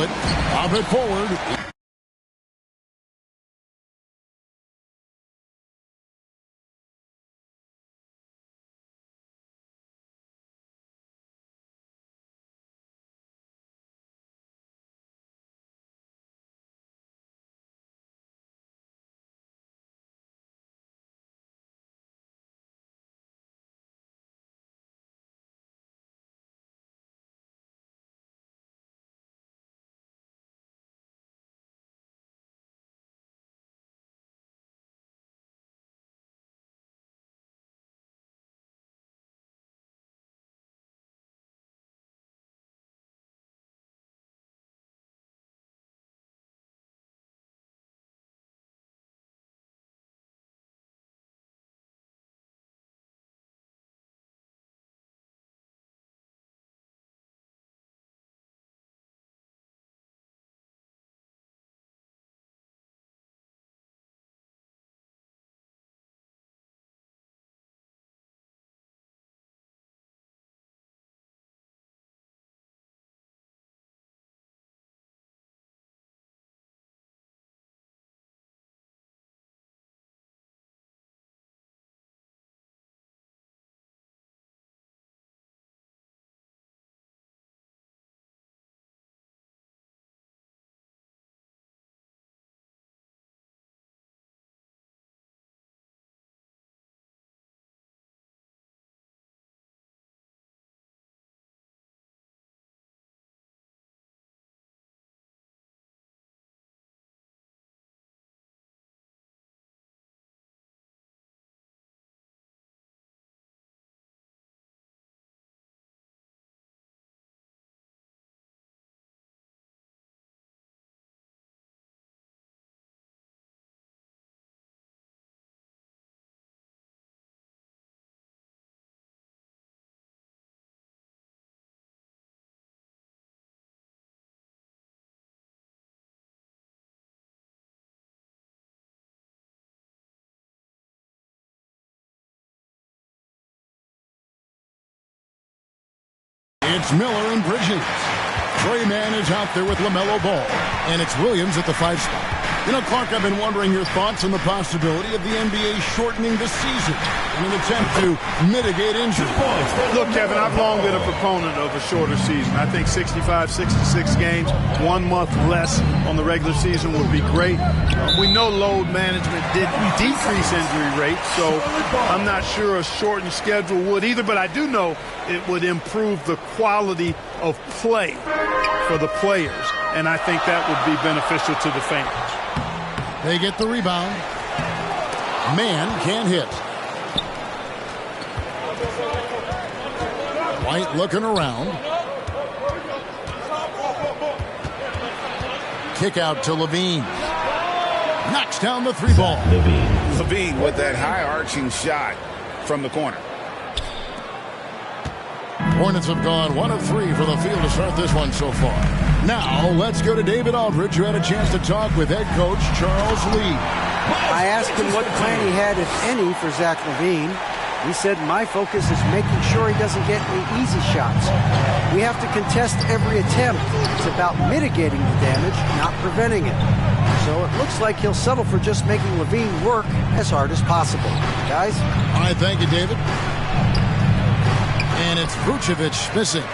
handle it. Pop it forward. It's Miller and Bridges. Trey Mann is out there with LaMelo Ball. And it's Williams at the 5 spot. You know, Clark, I've been wondering your thoughts on the possibility of the NBA shortening the season in an attempt to mitigate injury. Look, Kevin, I've long been a proponent of a shorter season. I think 65, 66 games, 1 month less on the regular season would be great. We know load management did decrease injury rates, so I'm not sure a shortened schedule would either, but I do know it would improve the quality of play for the players, and I think that would be beneficial to the fans. They get the rebound. Mann can't hit. White looking around. Kick out to Levine. Knocks down the 3 ball. Levine with that high arching shot from the corner. Hornets have gone 1 of 3 for the field to start this one so far. Now, let's go to David Aldridge, who had a chance to talk with head coach Charles Lee. I asked him what plan he had, if any, for Zach LaVine. He said, my focus is making sure he doesn't get any easy shots. We have to contest every attempt. It's about mitigating the damage, not preventing it. So it looks like he'll settle for just making LaVine work as hard as possible. Guys? All right, thank you, David. And it's Vucevic missing.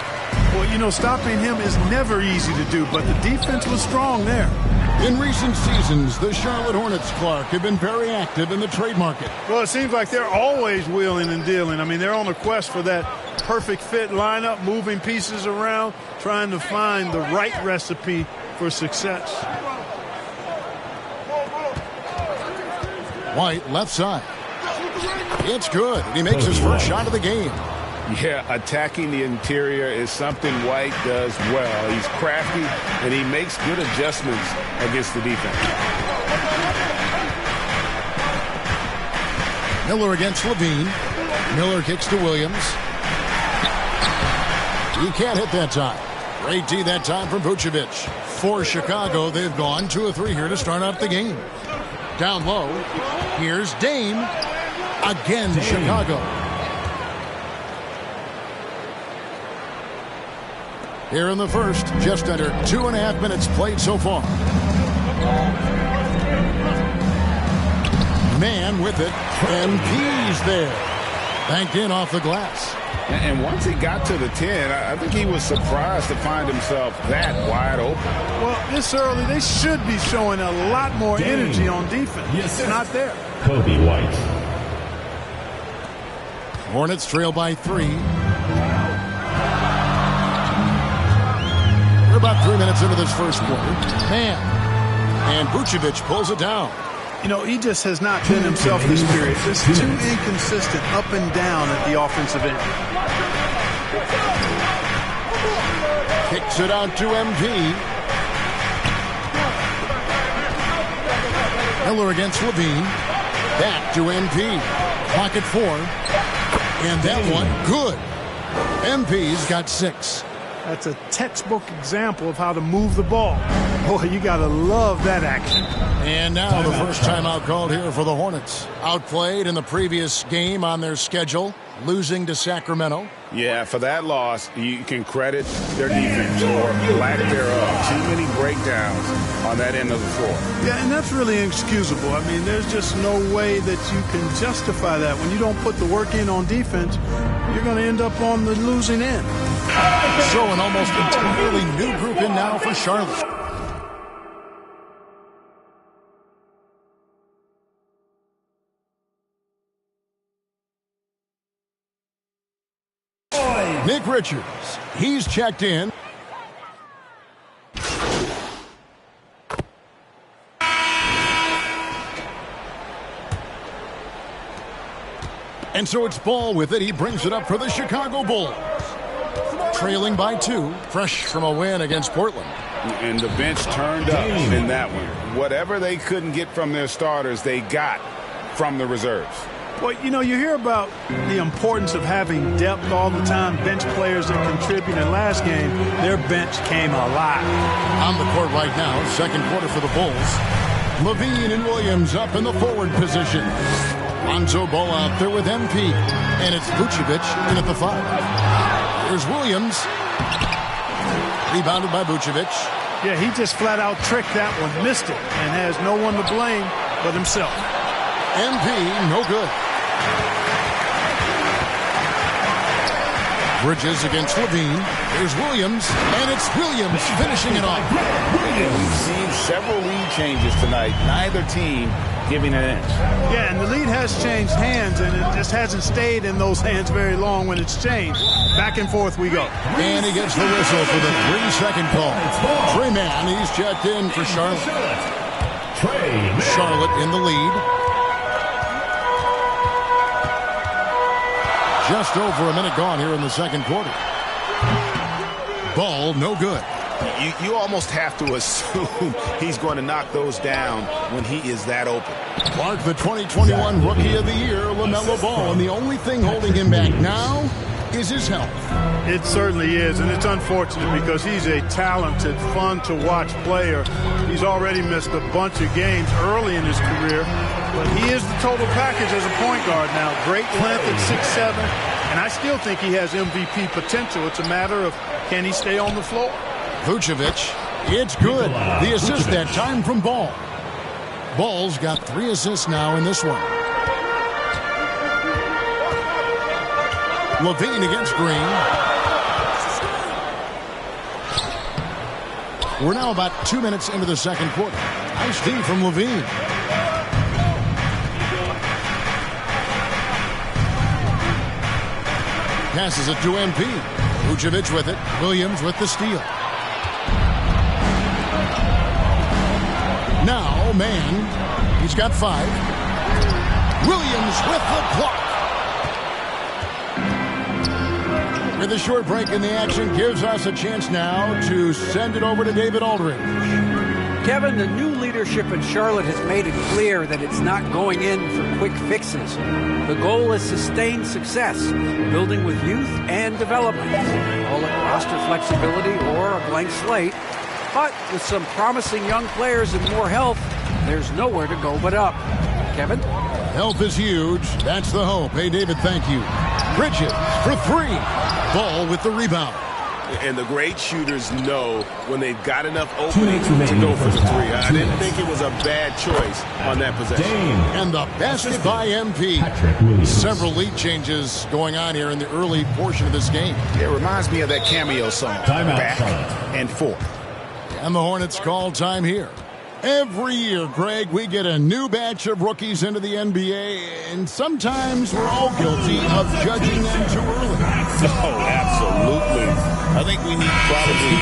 Well, you know, stopping him is never easy to do, but the defense was strong there. In recent seasons, the Charlotte Hornets, Clark, have been very active in the trade market. Well, it seems like they're always wheeling and dealing. I mean, they're on a quest for that perfect fit lineup, moving pieces around, trying to find the right recipe for success. White, left side. It's good. He makes his first shot of the game. Yeah, attacking the interior is something White does well. He's crafty, and he makes good adjustments against the defense. Miller against Levine. Miller kicks to Williams. He can't hit that time. Great D that time from Vucevic. For Chicago, they've gone 2 of 3 here to start out the game. Down low, here's Dame. Again, Chicago. Here in the first, just under 2.5 minutes played so far. Man with it, and Pease there. Banked in off the glass. And once he got to the 10, I think he was surprised to find himself that wide open. Well, this early, they should be showing a lot more energy on defense. Yes, it's not there. Kobe White. Hornets trail by 3. We're about 3 minutes into this first quarter. Man. And Vucevic pulls it down. You know, he just has not been himself this period. Just too inconsistent up and down at the offensive end. Kicks it out to MP. Miller against Levine. Back to MP. Pocket 4. And that one, good. MP's got 6. That's a textbook example of how to move the ball. Boy, you got to love that action. And now the first timeout called here for the Hornets. Outplayed in the previous game on their schedule, losing to Sacramento. Yeah, for that loss, you can credit their defense or lack thereof. Too many breakdowns on that end of the floor. Yeah, and that's really inexcusable. I mean, there's just no way that you can justify that. When you don't put the work in on defense, you're going to end up on the losing end. So an almost entirely new group in now for Charlotte. Nick Richards, he's checked in. And so it's Ball with it. He brings it up for the Chicago Bulls. Trailing by 2, fresh from a win against Portland. And the bench turned up in that one. Whatever they couldn't get from their starters, they got from the reserves. Well, you know, you hear about the importance of having depth all the time, bench players that contribute. In last game, their bench came alive. On the court right now, second quarter for the Bulls. Levine and Williams up in the forward position. Lonzo Ball out there with MP. And it's Vucevic in at the 5. Here's Williams. Rebounded by Vucevic. Yeah, he just flat out tricked that one, missed it, and has no one to blame but himself. MP, no good. Bridges against Levine. Here's Williams, and it's Williams finishing it off. We've seen several lead changes tonight. Neither team giving an inch. Yeah, and the lead has changed hands, and it just hasn't stayed in those hands very long when it's changed. Back and forth we go. And he gets the whistle for the 3-second call. Trey Mann, he's checked in for Charlotte. Charlotte in the lead. Just over a minute gone here in the second quarter. Ball, no good. You almost have to assume he's going to knock those down when he is that open. Clark, the 2021 Rookie of the Year, LaMelo Ball, and the only thing holding him back now is his health. It certainly is, and it's unfortunate because he's a talented, fun-to-watch player. He's already missed a bunch of games early in his career, but he is the total package as a point guard now. Great length at 6'7", and I still think he has MVP potential. It's a matter of can he stay on the floor. Vucevic, it's good. The assist that time from Ball. Ball's got 3 assists now in this one. Levine against Green. We're now about 2 minutes into the second quarter. Nice D from Levine. Passes it to MP. Vucevic with it. Williams with the steal. Now, Mann. He's got 5. Williams with the block. With a short break in the action, gives us a chance now to send it over to David Aldridge. Kevin, the new leadership in Charlotte has made it clear that it's not going in for quick fixes. The goal is sustained success, building with youth and development. Call it roster flexibility or a blank slate. But with some promising young players and more health, there's nowhere to go but up. Kevin? Health is huge. That's the hope. Hey, David, thank you. Bridges for 3. Ball with the rebound. And the great shooters know when they've got enough opening to go for the three. I didn't think it was a bad choice on that possession. And the basket by MP. Several lead changes going on here in the early portion of this game. It reminds me of that cameo song, Back and Forth. And the Hornets call time here. Every year, Greg, we get a new batch of rookies into the NBA, and sometimes we're all guilty of judging them too early. Oh, absolutely. I think we need probably...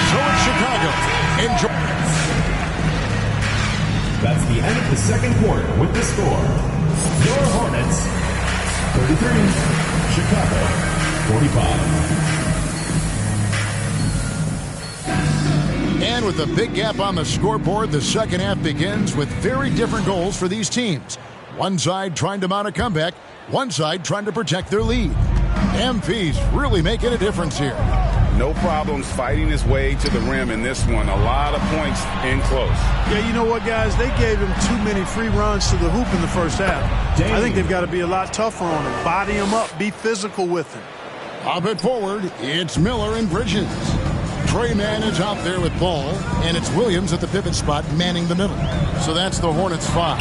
So it's Chicago. Enjoy. That's the end of the second quarter with the score. Your Hornets, 33. Chicago, 45. And with a big gap on the scoreboard, the second half begins with very different goals for these teams. One side trying to mount a comeback, one side trying to protect their lead. MP's really making a difference here. No problems fighting his way to the rim in this one. A lot of points in close. Yeah, you know what, guys? They gave him too many free runs to the hoop in the first half. I think they've got to be a lot tougher on him. Body him up. Be physical with him. Up it forward, it's Miller and Bridges. Trey Mann is out there with ball, and it's Williams at the pivot spot manning the middle. So that's the Hornets 5.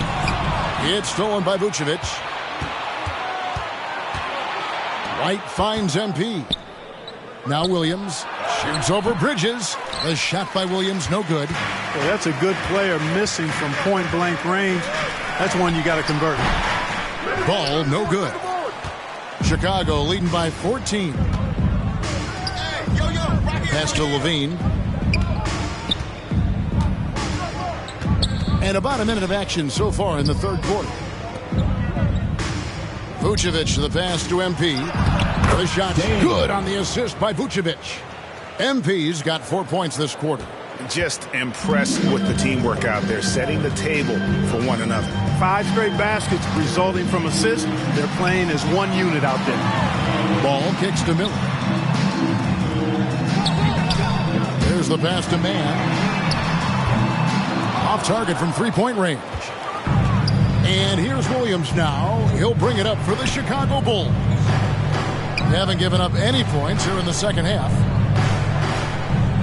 It's stolen by Vucevic. White finds MP. Now Williams shoots over Bridges. The shot by Williams, no good. Well, that's a good player missing from point-blank range. That's one you got to convert. Ball, no good. Chicago leading by 14. Pass to Levine. And about a minute of action so far in the third quarter. Vucevic the pass to MP. The shot's good on the assist by Vucevic. MP's got 4 points this quarter. Just impressed with the teamwork out there, setting the table for one another. 5 straight baskets resulting from assists. They're playing as one unit out there. Ball kicks to Miller. There's the pass to Mann. Off target from three-point range. And here's Williams now. He'll bring it up for the Chicago Bulls. They haven't given up any points here in the second half.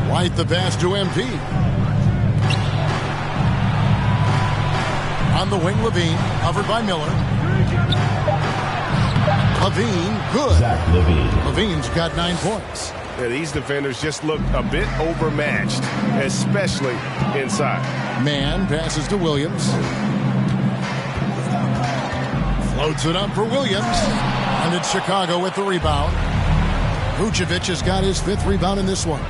White the pass to MP. On the wing, Levine, covered by Miller. Levine, good. Zach LaVine. Levine's got 9 points. Yeah, these defenders just look a bit overmatched, especially inside. Mann passes to Williams. Floats it up for Williams. And it's Chicago with the rebound. Vucevic has got his 5th rebound in this one.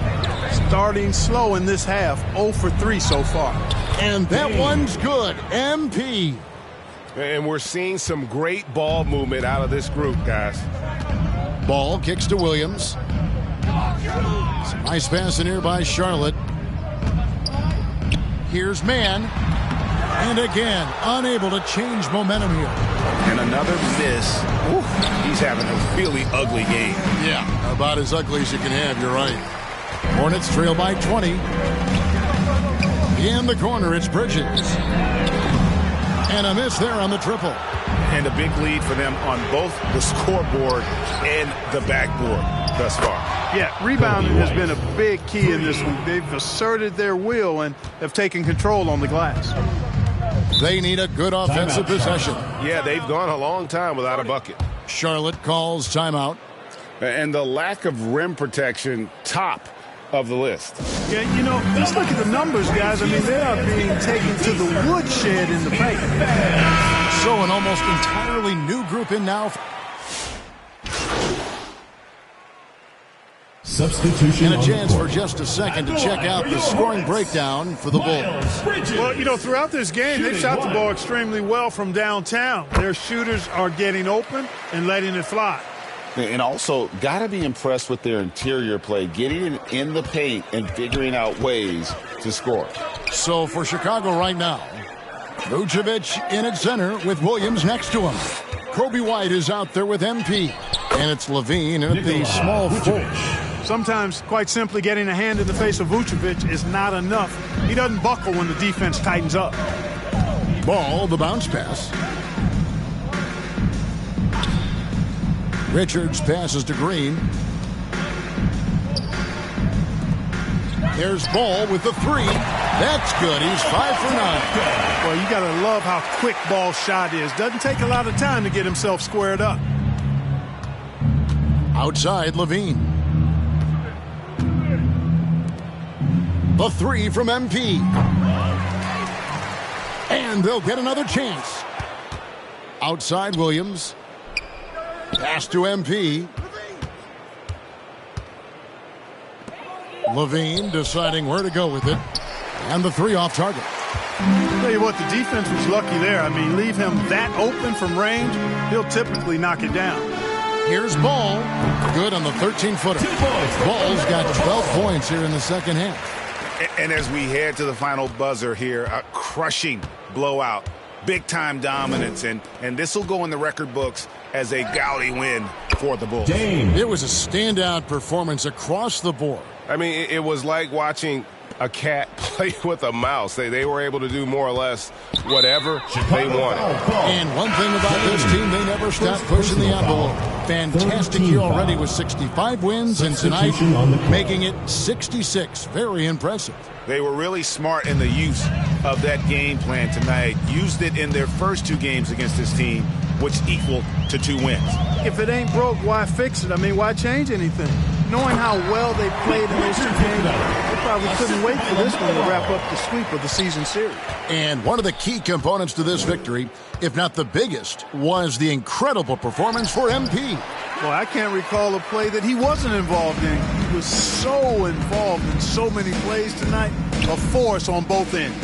Starting slow in this half, 0 for 3 so far. And that one's good. MP. And we're seeing some great ball movement out of this group, guys. Ball kicks to Williams. Some nice passing here by Charlotte. Here's Mann. And again, unable to change momentum here. And another miss. Ooh, he's having a really ugly game. Yeah, about as ugly as you can have, you're right. Hornets trail by 20. In the corner, it's Bridges. And a miss there on the triple. And a big lead for them on both the scoreboard and the backboard thus far. Yeah, rebounding has been a big key in this one. They've asserted their will and have taken control on the glass. They need a good offensive possession. Yeah, they've gone a long time without a bucket. Charlotte calls timeout. And the lack of rim protection, top of the list. Yeah, you know, just look at the numbers, guys. I mean, they are being taken to the woodshed in the paint. So an almost entirely new group in now. Substitution. And a chance for just a second to check out the scoring breakdown for the Bulls. Well, you know, throughout this game, they've shot the ball extremely well from downtown. Their shooters are getting open and letting it fly. And also, got to be impressed with their interior play, getting in the paint and figuring out ways to score. So for Chicago right now, Vucevic in at center with Williams next to him. Kobe White is out there with MP. And it's Levine in at the small forward. Sometimes, quite simply, getting a hand in the face of Vucevic is not enough. He doesn't buckle when the defense tightens up. Ball, the bounce pass. Richards passes to Green. There's Ball with the three. That's good. He's 5 for 9. Well, you got to love how quick Ball's shot is. Doesn't take a lot of time to get himself squared up. Outside, Levine. The three from MP. And they'll get another chance. Outside, Williams. Pass to MP. Levine deciding where to go with it. And the three off target. I'll tell you what, the defense was lucky there. I mean, leave him that open from range, he'll typically knock it down. Here's Ball. Good on the 13-footer. Ball's got 12 points here in the second half. And as we head to the final buzzer here, a crushing blowout. Big-time dominance, and this will go in the record books as a gaudy win for the Bulls. It was a standout performance across the board. I mean, it was like watching a cat play with a mouse. They were able to do more or less whatever they wanted. And one thing about this team, they never stopped pushing the envelope. Fantastic year already with 65 wins, and tonight making it 66. Very impressive. They were really smart in the use of that game plan tonight. Used it in their first 2 games against this team, which equal to 2 wins. If it ain't broke, why fix it? I mean, why change anything? Knowing how well they played in those 2 games, they probably couldn't wait for this one to wrap up the sweep of the season series. And one of the key components to this victory, if not the biggest, was the incredible performance for MP. Well, I can't recall a play that he wasn't involved in. He was so involved in so many plays tonight, a force on both ends.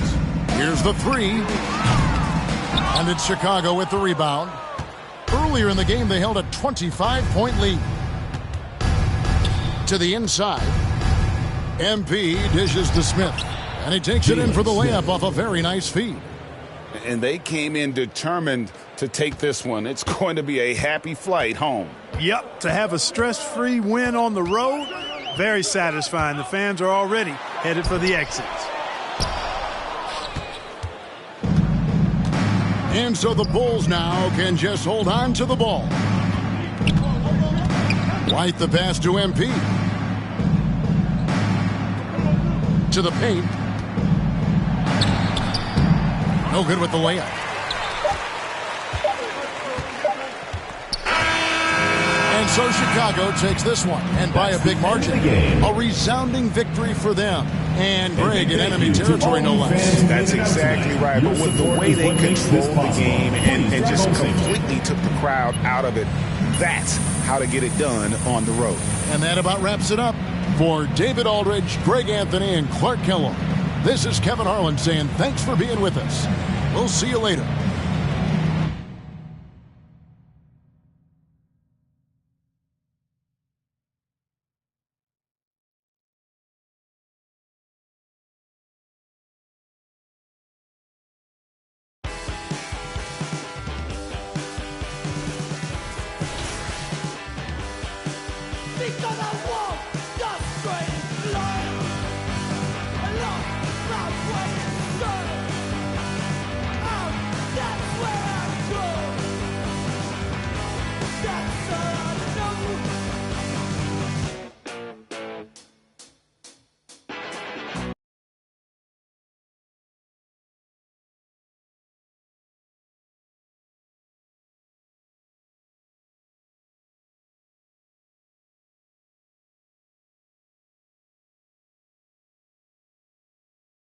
Here's the three. And it's Chicago with the rebound. Earlier in the game, they held a 25-point lead. To the inside. MP dishes to Smith. And he takes it in for the layup off a very nice feed. And they came in determined to take this one. It's going to be a happy flight home. Yep, to have a stress-free win on the road, very satisfying. The fans are already headed for the exits. And so the Bulls now can just hold on to the ball. White the pass to MP. To the paint. No good with the layup. And so Chicago takes this one, and by a big margin. A resounding victory for them. And Greg in enemy territory, no less. That's exactly right. But with the way they controlled the game and just completely took the crowd out of it, that's how to get it done on the road. And that about wraps it up. For David Aldridge, Greg Anthony, and Clark Kellogg, this is Kevin Harlan saying thanks for being with us. We'll see you later. Because I want